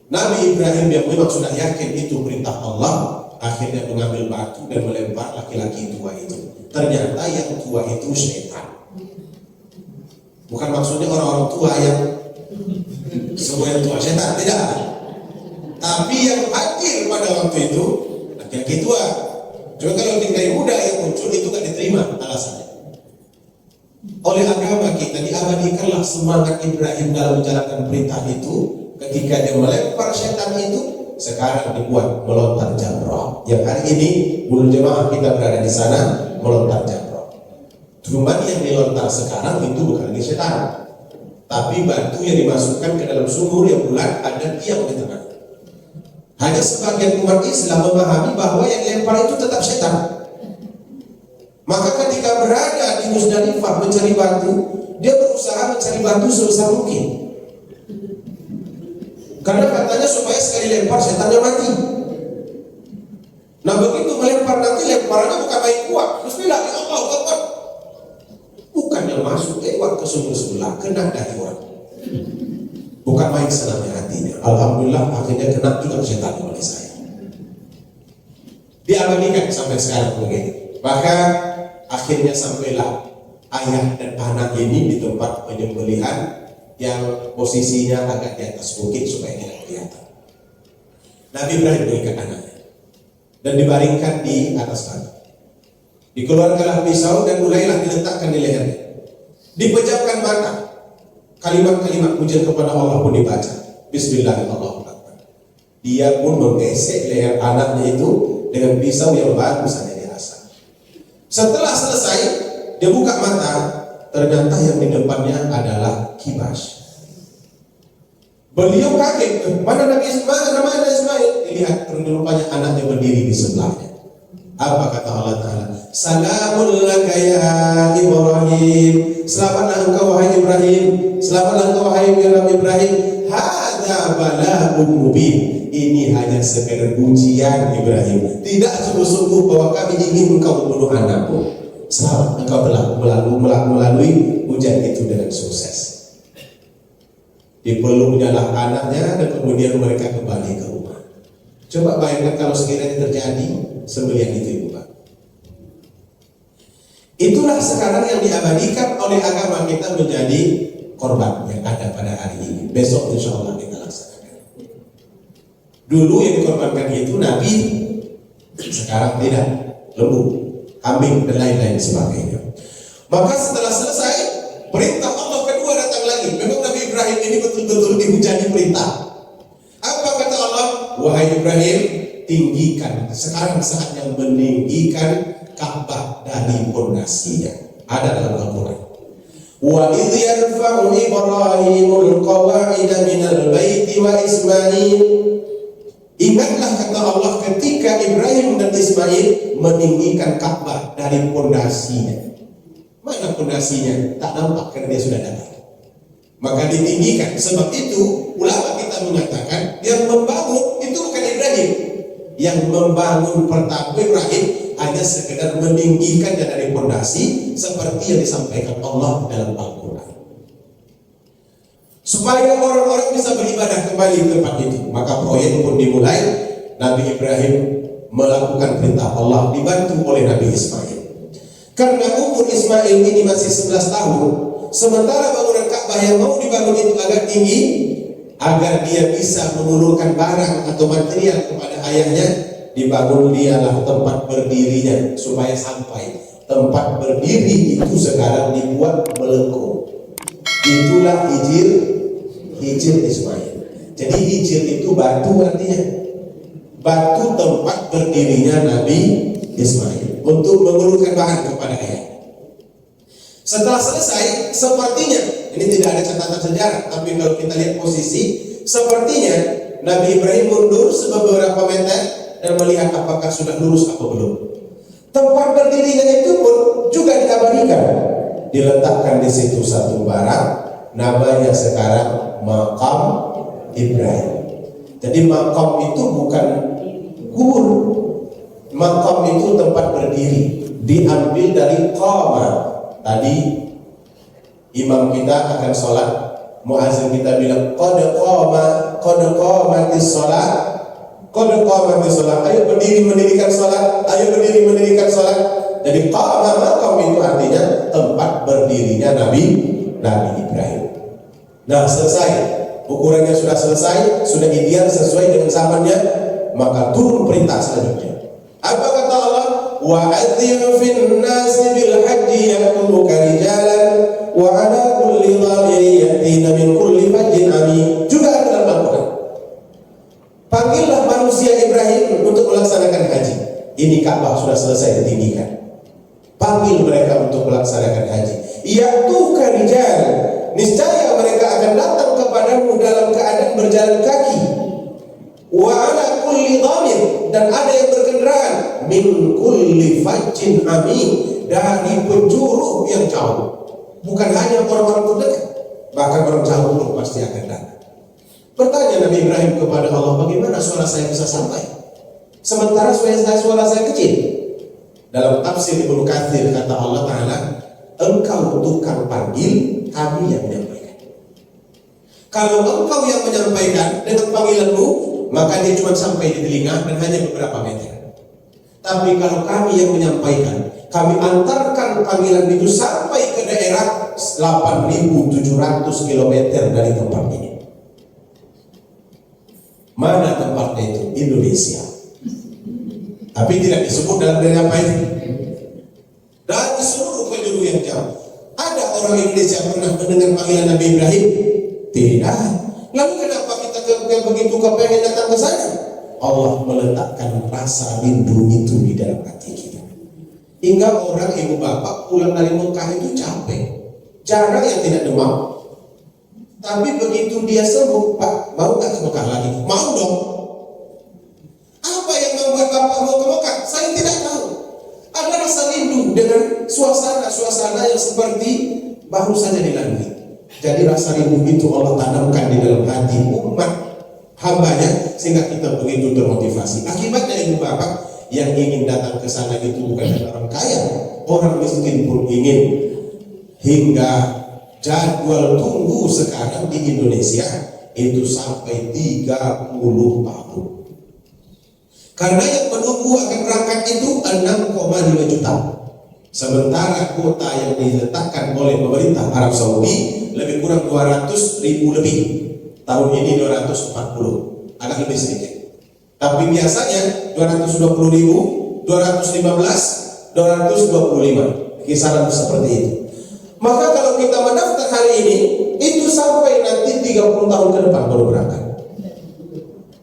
S1: Nabi Ibrahim yang memang sudah yakin itu perintah Allah, akhirnya mengambil batu dan melempar laki-laki tua itu. Ternyata yang tua itu syaitan. Bukan maksudnya orang-orang tua yang semua yang tua syaitan, tidak. Tapi yang hadir pada waktu itu laki-laki tua. Cuma kalau tinggal muda yang muncul itu tak diterima alasannya. Oleh agama kita diabadikanlah semangat Ibrahim dalam menjalankan perintah itu. Ketika dia melempar syaitan itu, sekarang dibuat melontar jamrah. Yang hari ini ulul jemaah kita berada di sana melontar jamrah. Cuma yang dilontar sekarang itu bukan lagi syaitan, tapi batu yang dimasukkan ke dalam sumur yang bulat ada tiang di tengah. Hanya sebagian umat Islam memahami bahwa yang lempar itu tetap syaitan. Maka ketika berada di Musdalifah mencari batu, dia berusaha mencari batu sebesar mungkin. Karena katanya supaya sekali lempar setannya mati. Nah begitu melempar nanti lemparannya bukan main kuat. Bismillah, ya Allah, Akbar. Bukan yang masuk ke sumur sebelah, kena dari orang. Bukan main senangnya hatinya. Alhamdulillah akhirnya kena juga setan oleh saya. diabadikan sampai sekarang begini. Maka akhirnya sampailah ayah dan anak ini di tempat penyembelihan yang posisinya agak di atas bukit supaya tidak kelihatan. Nabi Ibrahim mengikat anaknya dan dibaringkan di atas tanah. Dikeluarkanlah pisau dan mulailah diletakkan di lehernya. Dipejamkan mata. Kalimat-kalimat pujian kepada Allah pun dibaca. Bismillahirrahmanirrahim. Dia pun menggesek leher anaknya itu dengan pisau yang baru saja dirasa. Setelah selesai, dia buka mata, ternyata yang di depannya adalah kibas. Beliau kaget, mana Nabi Ismail? Dilihat, rupanya anaknya berdiri di sebelahnya. Apa kata Allah Ta'ala? Salamun laka ya Ibrahim. Selamatlah engkau wahai Ibrahim. Selamatlah engkau wahai Ibrahim. Hadza bala'un mubin. Ini hanya sekedar ujian Ibrahim. Tidak sungguh-sungguh bahwa kami ingin engkau membunuh anakku. Selamat, engkau telah melalui ujian itu dengan sukses. Dipeluknya lah anaknya dan kemudian mereka kembali ke rumah. Coba bayangkan kalau sekiranya terjadi sembelihan itu, Ibu Pak. Itulah sekarang yang diabadikan oleh agama kita menjadi korban yang ada pada hari ini. Besok insya Allah kita laksanakan. Dulu yang dikorbankan itu Nabi, sekarang tidak, lembu, kambing dan lain-lain sebagainya. Maka setelah selesai, perintah Allah kedua datang lagi. Memang Nabi Ibrahim ini betul-betul dihujani perintah. Apa kata Allah? Wahai Ibrahim, tinggikan. Sekarang saatnya meninggikan Ka'bah dari pondasinya. Ada dalam Al-Quran. Wa idh yarfa'u Ibrahimul qawa'ida minal baiti wa Ismail. Ingatlah kata Allah ketika Ibrahim dan Ismail meninggikan Ka'bah dari pondasinya. Mana pondasinya? Tak nampak karena dia sudah datang. Maka ditinggikan. Sebab itu ulama kita mengatakan yang membangun itu bukan Ibrahim. Yang membangun pertama Ibrahim hanya sekedar meninggikannya dari pondasi seperti yang disampaikan Allah dalam Al-Quran. Supaya orang-orang bisa beribadah kembali ke tempat itu, maka proyek pun dimulai. Nabi Ibrahim melakukan perintah Allah dibantu oleh Nabi Ismail. Karena umur Ismail ini masih 11 tahun, sementara bangunan Ka'bah yang mau dibangun itu agak tinggi, agar dia bisa mengulurkan barang atau material kepada ayahnya, dibangun dialah tempat berdirinya supaya sampai. Tempat berdiri itu sekarang dibuat melengkung. Itulah Hijr Ismail. Jadi Hijr itu batu artinya. Batu tempat berdirinya Nabi Ismail untuk mengulurkan bahan kepada ayah. Setelah selesai, sepertinya ini tidak ada catatan sejarah, tapi kalau kita lihat posisi, sepertinya Nabi Ibrahim mundur beberapa meter dan melihat apakah sudah lurus atau belum. Tempat berdirinya itu pun juga diabadikan. Diletakkan di situ satu barang, namanya sekarang Maqam Ibrahim. Jadi Maqam itu bukan kubur. Maqam itu tempat berdiri, diambil dari qama. Tadi imam kita akan sholat, muazzin kita bilang qad qamatis sholat, ayo berdiri mendirikan sholat, ayo berdiri mendirikan sholat. Jadi qama maqam itu artinya tempat berdirinya Nabi Ibrahim. Nah, selesai, ukurannya sudah selesai, sudah ideal sesuai dengan zamannya, maka turun perintah selanjutnya. Apa kata Allah? Wa adzim fin nasi bil hajji ya'tuka rijalan wa ala kulli dhamirin yatina min kulli fajjin amin. Juga ada dalam Al-Quran. Panggillah manusia Ibrahim untuk melaksanakan haji. Ini Ka'bah sudah selesai ditinggikan. Panggil mereka untuk melaksanakan haji. Ya'tuka rijal. Niscaya mereka akan datang kepadamu dalam keadaan berjalan kaki. Wa ala kulli dhamir, dan ada yang berkendaraan min kulli fajjin amin, dari penjuru yang jauh. Bukan hanya orang-orang terdekat, bahkan orang jauh pun pasti akan datang. Bertanya Nabi Ibrahim kepada Allah, bagaimana suara saya bisa sampai sementara suara saya kecil? Dalam tafsir Ibnu Katsir kata Allah Ta'ala, engkau tukang panggil, kami yang menyampaikan. Kalau engkau yang menyampaikan dengan panggilanmu, maka dia cuma sampai di telinga dan hanya beberapa meter. Tapi kalau kami yang menyampaikan, kami antarkan panggilan itu sampai ke daerah 8.700 km dari tempat ini. Mana tempatnya itu? Indonesia. Tapi tidak disebut dalam daerah apa itu. Dari seluruh penjuru yang jauh. Ada orang Indonesia pernah mendengar panggilan Nabi Ibrahim? Tidak. Lalu kenapa kita begitu kepengen datang ke sana? Allah meletakkan rasa rindu itu di dalam hati kita. Hingga orang ibu bapak pulang dari Mekah itu capek. Jarang yang tidak demam. Tapi begitu dia sembuh, Pak, mau nggak ke Mekah lagi? Mau dong. Apa yang membuat bapak mau ke Mekah? Saya tidak tahu. Ada rasa rindu dengan suasana yang seperti baru saja dilalui. Jadi rasa rindu itu Allah tanamkan di dalam hati umat hambanya sehingga kita begitu termotivasi. Akibatnya ibu bapak yang ingin datang ke sana itu bukan orang kaya, orang miskin pun ingin. Hingga jadwal tunggu sekarang di Indonesia itu sampai 30 tahun. Karena yang menunggu akan berangkat itu 6,5 juta. Sementara kuota yang diletakkan oleh pemerintah Arab Saudi lebih kurang 200.000 lebih. Tahun ini 240, agak lebih sedikit. Tapi biasanya 220.000, 215, 225, kisaran seperti itu. Maka kalau kita mendaftar hari ini, itu sampai nanti 30 tahun ke depan baru berangkat.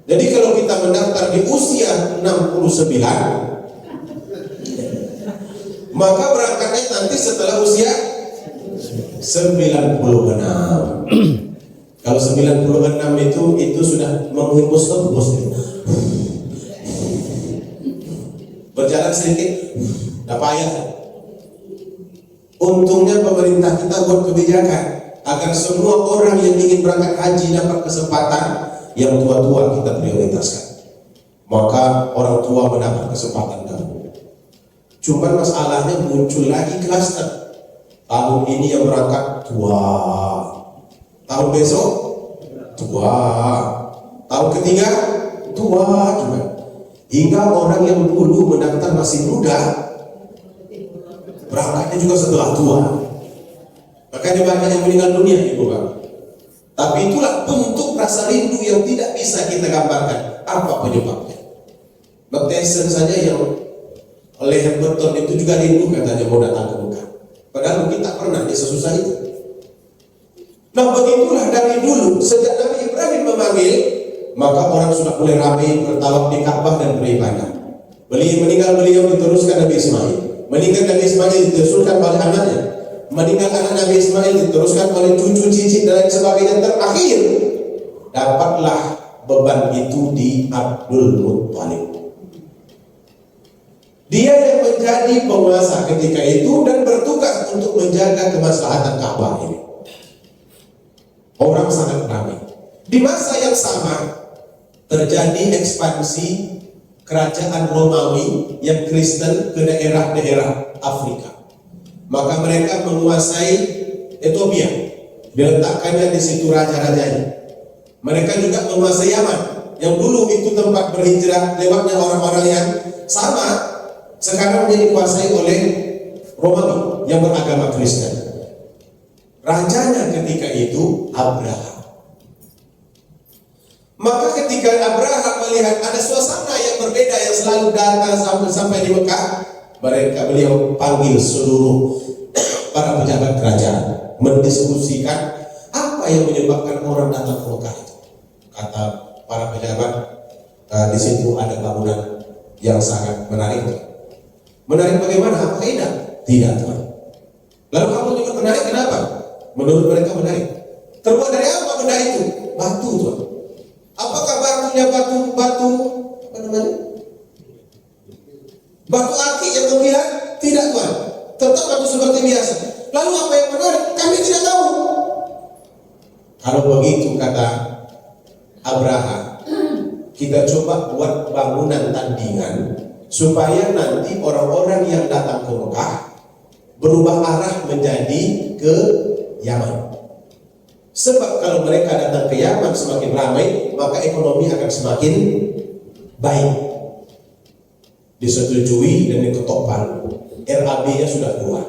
S1: Jadi kalau kita mendaftar di usia 69, maka berangkatnya nanti setelah usia 96. Kalau 96 itu sudah menghembus-hembus. Berjalan sedikit, tidak payah. Untungnya pemerintah kita buat kebijakan agar semua orang yang ingin berangkat haji dapat kesempatan. Yang tua-tua kita prioritaskan. Maka orang tua mendapat kesempatan dahulu. Cuman masalahnya muncul lagi klaster. Tahun ini yang berangkat tua, tahun besok tua, tahun ketiga tua juga. Hingga orang yang dulu mendaftar masih muda berangkatnya juga setelah tua. Makanya banyak yang meninggal dunia, ibu bapak. Tapi itulah bentuk rasa rindu yang tidak bisa kita gambarkan. Apa penyebabnya? Bang Tyson saja yang leher beton itu juga rindu katanya mau datang ke Mekah. Padahal kita pernah di sesusah itu. Nah begitulah dari dulu sejak Nabi Ibrahim memanggil, maka orang sudah mulai ramai bertawaf di Ka'bah dan beribadah. Meninggal beliau diteruskan Nabi Ismail. Meninggal Nabi Ismail diteruskan oleh anaknya. Meninggal anak Nabi Ismail diteruskan oleh cucu cicit dan lain sebagainya. Terakhir dapatlah beban itu di Abdul Muttalib. Dia yang menjadi penguasa ketika itu dan bertugas untuk menjaga kemaslahatan Ka'bah ini. Orang sangat ramai. Di masa yang sama terjadi ekspansi kerajaan Romawi yang Kristen ke daerah-daerah Afrika. Maka mereka menguasai Ethiopia, diletakkannya di situ raja-rajanya. Mereka juga menguasai Yaman, yang dulu itu tempat berhijrah lewatnya orang-orang yang sama, sekarang menjadi dikuasai oleh Romawi yang beragama Kristen. Rajanya ketika itu Abraham. Maka ketika Abraham melihat ada suasana yang berbeda yang selalu datang sampai di Mekah, beliau panggil seluruh para pejabat kerajaan, mendiskusikan apa yang menyebabkan orang datang ke Mekah itu. Kata para pejabat, di situ ada bangunan yang sangat menarik. Menarik bagaimana? Apakah indah? Tidak, Tuhan. Lalu kamu juga menarik kenapa? Menurut mereka menarik. Terbuat dari apa benda itu? Batu, Tuhan. Apakah batunya batu apa namanya? Batu akik yang mengkilat? Tidak, Tuhan. Tetap batu seperti biasa. Lalu apa yang menarik? Kami tidak tahu. Kalau begitu kata Abraham, kita coba buat bangunan tandingan supaya nanti orang-orang yang datang ke Mekah berubah arah menjadi ke Yaman. Sebab kalau mereka datang ke Yaman semakin ramai, maka ekonomi akan semakin baik. disetujui dan diketok palu. RAB-nya sudah keluar.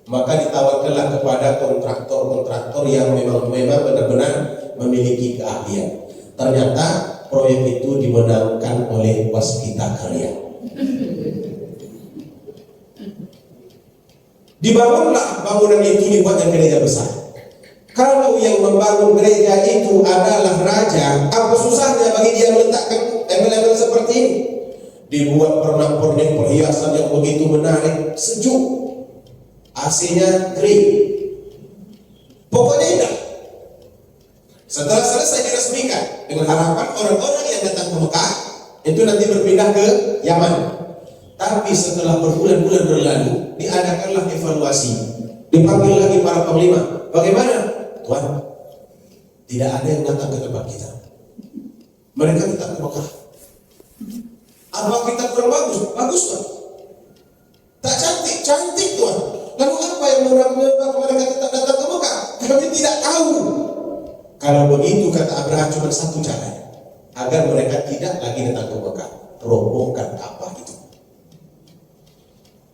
S1: Maka ditawarkanlah kepada kontraktor-kontraktor yang memang benar-benar memiliki keahlian. Ternyata proyek itu dimenangkan oleh Waskita Karya. Dibangunlah bangunan itu, dibuatnya gereja besar. Kalau yang membangun gereja itu adalah raja, apa susahnya bagi dia meletakkan embel-embel seperti ini? Dibuat pernak-pernik perhiasan yang begitu menarik, sejuk, AC-nya green, pokoknya indah. Setelah selesai diresmikan, dengan harapan orang-orang yang datang ke Mekah itu nanti berpindah ke Yaman. Tapi setelah berbulan-bulan berlalu, diadakanlah evaluasi, dipanggil lagi para panglima. Bagaimana? Tuan, tidak ada yang datang ke tempat kita. Mereka tetap ke Mekah. Apa kita kurang bagus? Bagus, Tuan. Tak cantik? Cantik, Tuan. Lalu apa yang menyebabkan mereka tetap datang ke Mekah? Kami tidak tahu. Kalau begitu, kata Abraham, cuma satu cara agar mereka tidak lagi datang ke Mekah: robohkan Ka'bah itu.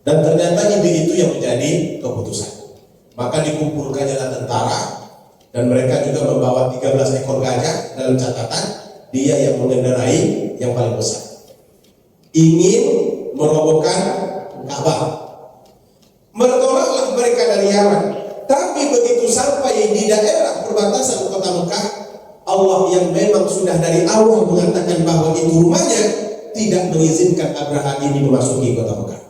S1: Dan ternyata ide itu yang menjadi keputusan. Maka dikumpulkannya tentara, dan mereka juga membawa 13 ekor gajah. Dalam catatan, dia yang mengendarai yang paling besar, ingin merobohkan Ka'bah. Bertolaklah mereka dari Yaman. Tapi begitu sampai di daerah perbatasan kota Mekah, Allah yang memang sudah dari awal mengatakan bahwa itu rumahnya, tidak mengizinkan Abraham ini memasuki kota Mekah.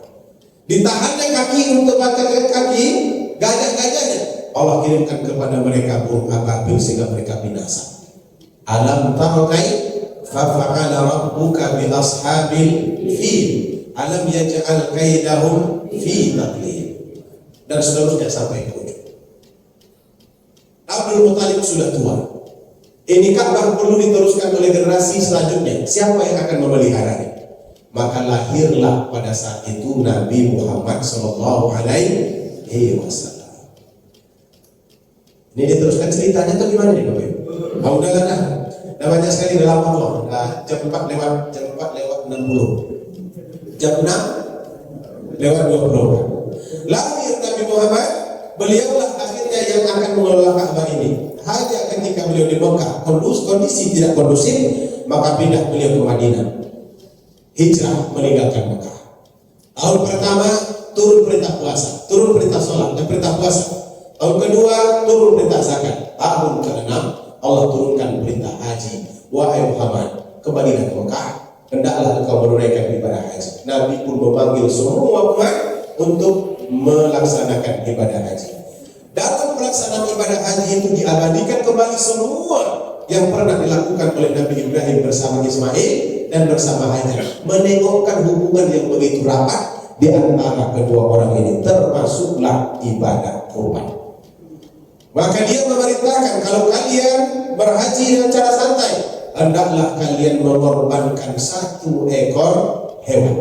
S1: Ditahannya kaki untuk kaki gajah-gajahnya. Allah kirimkan kepada mereka burung ababil sehingga mereka binasa. Alam tara kaifa fa'ala rabbuka bi ashabil fil alam yaj'al kaidahum fi tadlil. Dan seterusnya sampai ke ujung. Abdul Muthalib sudah tua. Ini Ka'bah perlu diteruskan oleh generasi selanjutnya. Siapa yang akan memeliharanya? Maka lahirlah pada saat itu Nabi Muhammad Sallallahu Alaihi Wasallam. Ini diteruskan ceritanya atau gimana nih Bapak Ibu? Udahlah dah. Namanya sekali dalam waktu. Jam 4 lewat 60. Jam 6 lewat 20. Lahir Nabi Muhammad, beliaulah akhirnya yang akan mengelola Ka'bah ini. Hanya ketika beliau di Mekah kondisi tidak kondusif, maka pindah beliau ke Madinah. Hijrah meninggalkan Mekah. Tahun pertama turun perintah puasa, turun perintah sholat dan perintah puasa. Tahun kedua turun perintah zakat. Tahun ke-6 Allah turunkan perintah haji. Wahai Muhammad, kembalilah ke Mekah, hendaklah engkau menunaikan ibadah haji. Nabi pun memanggil semua umat untuk melaksanakan ibadah haji. Dalam pelaksanaan ibadah haji itu diabadikan kembali semua yang pernah dilakukan oleh Nabi Ibrahim bersama Ismail dan bersama Hajar, menengokkan hubungan yang begitu rapat di antara kedua orang ini, termasuklah ibadah kurban. Maka dia memerintahkan, kalau kalian berhaji dengan cara santai, hendaklah kalian mengorbankan 1 ekor hewan.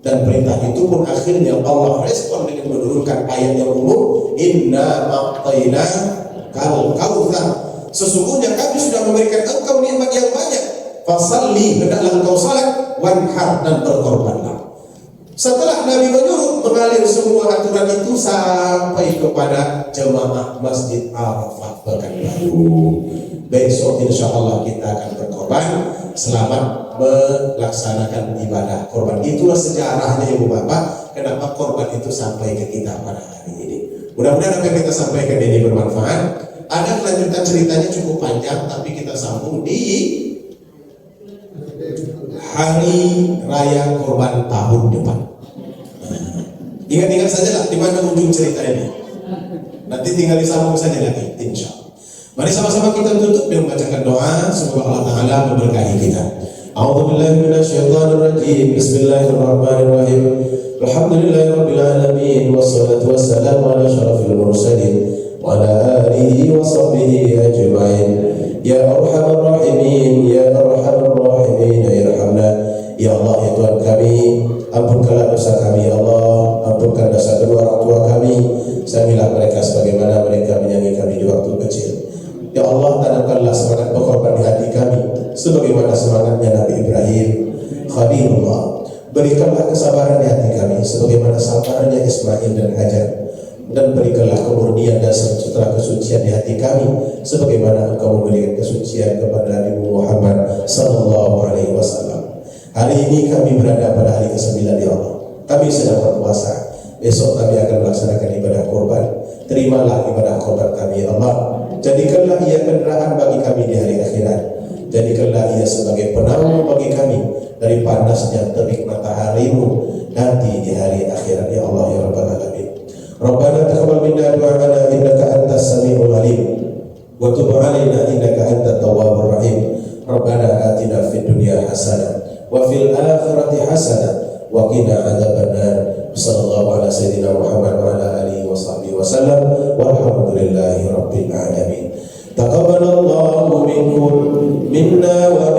S1: Dan perintah itu pun akhirnya Allah respon dengan menurunkan ayat yang umum, inna a'tayna kal kautsar, sesungguhnya kami sudah memberikan engkau nikmat yang banyak, fasalli, hendaklah engkau salat, wanhar, dan berkorbanlah. Setelah Nabi menyuruh, mengalir semua aturan itu sampai kepada jemaah Masjid Arafah Pekanbaru. Besok insya Allah kita akan berkorban. Selamat melaksanakan ibadah korban. Itulah sejarahnya Ibu Bapak, kenapa korban itu sampai ke kita pada hari ini. Mudah-mudahan apa yang kita sampaikan ini bermanfaat. Ada kelanjutan ceritanya cukup panjang, tapi kita sambung di hari raya korban tahun depan. Ingat-ingat saja lah di mana ujung cerita ini. Nanti tinggal disambung saja lagi, insya Allah. Mari sama-sama kita tutup dengan membacakan doa. Semoga Allah Ta'ala memberkahi kita. A'udzubillahi minasyaitonir rajim. Bismillahirrahmanirrahim. Alhamdulillahirabbil alamin, wassalatu wassalamu ala asyrafil mursalin wa ala alihi wa sahbihi ajma'in. Ya arhamar rahimin, ya arhamar rahimin, irhamna. Ya Allah, ya Tuhan kami, ampunkanlah dosa kami ya Allah, ampunkan dosa kedua orang tua kami, sayangilah mereka sebagaimana mereka menyayangi kami di waktu kecil. Ya Allah, tanamkanlah semangat berkorban di hati kami sebagaimana semangatnya Nabi Ibrahim Khalilullah. Berikanlah kesabaran di hati kami sebagaimana sabarnya Ismail dan Hajar, dan berikanlah kemurnian dan sejahtera kesucian di hati kami sebagaimana Engkau memberikan kesucian kepada Nabi Muhammad sallallahu alaihi wasallam. Hari ini kami berada pada hari ke-9 ya Allah. Kami sedang berpuasa. Besok kami akan melaksanakan ibadah kurban. Terimalah ibadah kurban kami ya Allah. Jadikanlah ia kendaraan bagi kami di hari akhirat. Jadikanlah ia sebagai penaung bagi kami dari panasnya terik mataharimu nanti di hari akhirat ya Allah ya Rabbal Alamin. Rabbana taqabbal minna du'ana innaka antas samiul alim wa tub 'alaina innaka antat tawwabur rahim. Rabbana atina fid dunya hasanah wa fil akhirati hasanah wa qina adzabannar. Sallallahu ala sayyidina Muhammad wa ala alihi wa sahbihi wa sallam walhamdulillahi rabbil alamin. Taqabbalallahu minkum minna wa